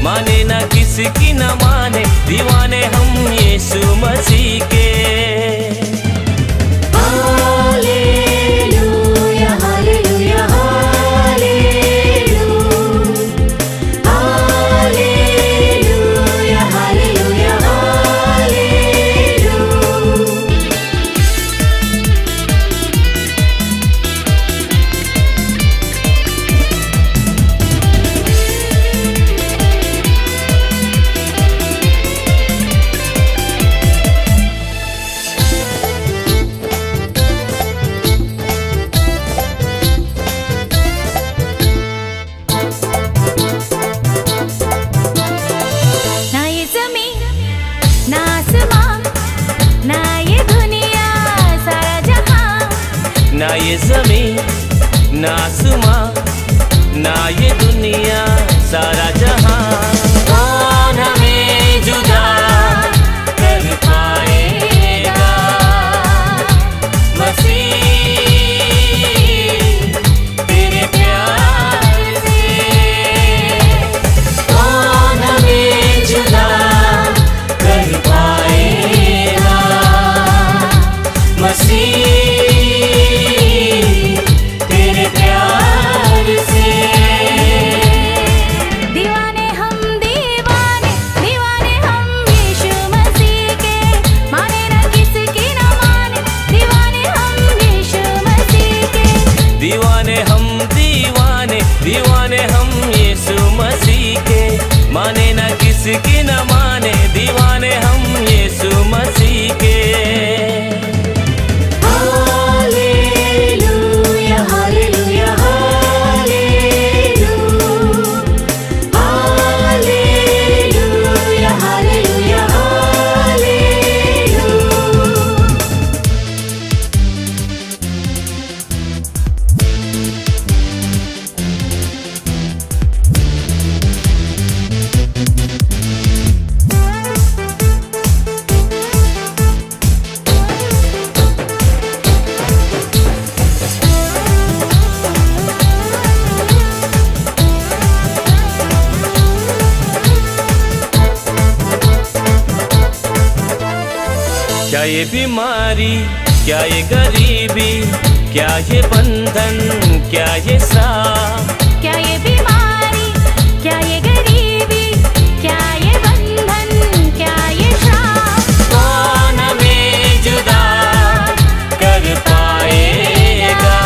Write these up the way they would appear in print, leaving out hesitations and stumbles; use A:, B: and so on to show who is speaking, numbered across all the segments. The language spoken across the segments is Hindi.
A: माने ना किसकी न माने, दीवाने हम यीशु मसीह के।
B: Hallelujah hallelujah hallelujah hallelujah hallelujah ना ये ज़मीन ना आसमां ना ये दुनिया सारा जहां,
A: ना ये ज़मीन ना आसमां ना ये दुनिया सारा जहां, कौन हमें जुदा कर पाएगा। मसीह तेरे प्यार से, कौन हमें जुदा कर पाएगा। मसीह तेरे प्यार से।
B: दीवाने हम दीवाने दीवाने हम यीशु मसीह के, माने ना किसकी ना माने, दीवाने हम यीशु मसीह के।
A: दीवाने हम दीवाने दीवाने हम यीशु मसीह के, माने ना किसकी न माने, दीवाने हम यीशु मसीह के।
B: Hallelujah hallelujah hallelujah hallelujah hallelujah.
A: क्या ये बीमारी, क्या ये गरीबी, क्या ये बंधन, क्या ये साथ,
B: क्या ये बीमारी, क्या ये गरीबी, क्या ये बंधन, क्या ये श्राप,
A: कौन हमें जुदा कर पाएगा।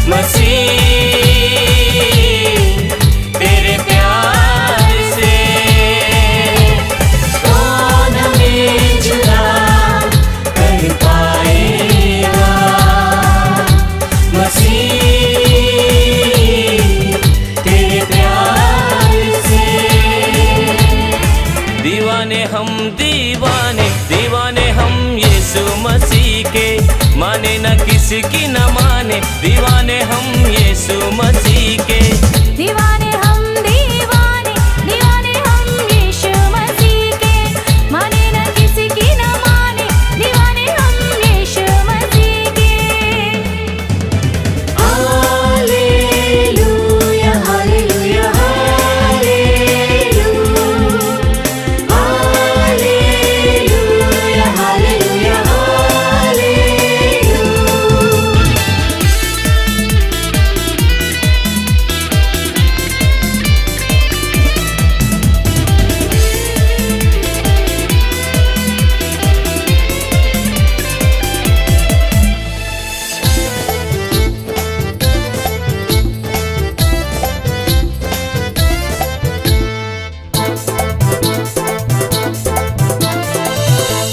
A: मसीह तेरे प्यार से, कौन हमें जुदा कर पाएगा। मसीह तेरे प्यार से। दीवाने हम दीवाने दीवाने हम यीशु मसीह के, माने ना किसकी न माने, दीवाने हम यीशु मसीह के।
B: दीवाने हम दीवाने दीवाने हम यीशु मसीह के, माने ना किसकी ना माने, दीवाने हम यीशु मसीह के। Hallelujah hallelujah hallelujah hallelujah hallelujah.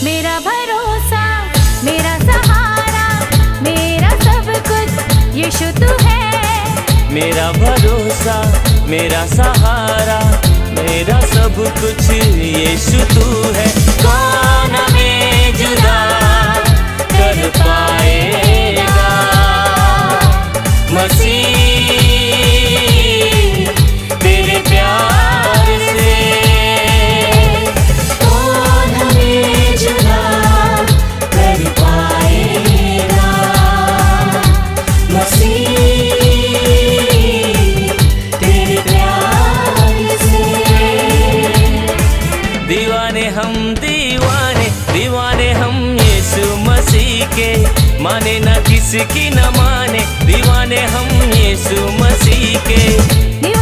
B: मेरा भरोसा मेरा सहारा मेरा सब कुछ यीशु तू है।
A: मेरा भरोसा मेरा सहारा मेरा सब कुछ यीशु तू है, कौन हमें जुदा कर पाएगा। मसीह तेरे प्यार से, कौन हमें जुदा कर पाएगा। मसीह तेरे प्यार से। माने ना किसी की न माने, दीवाने हम यीशु मसीह के।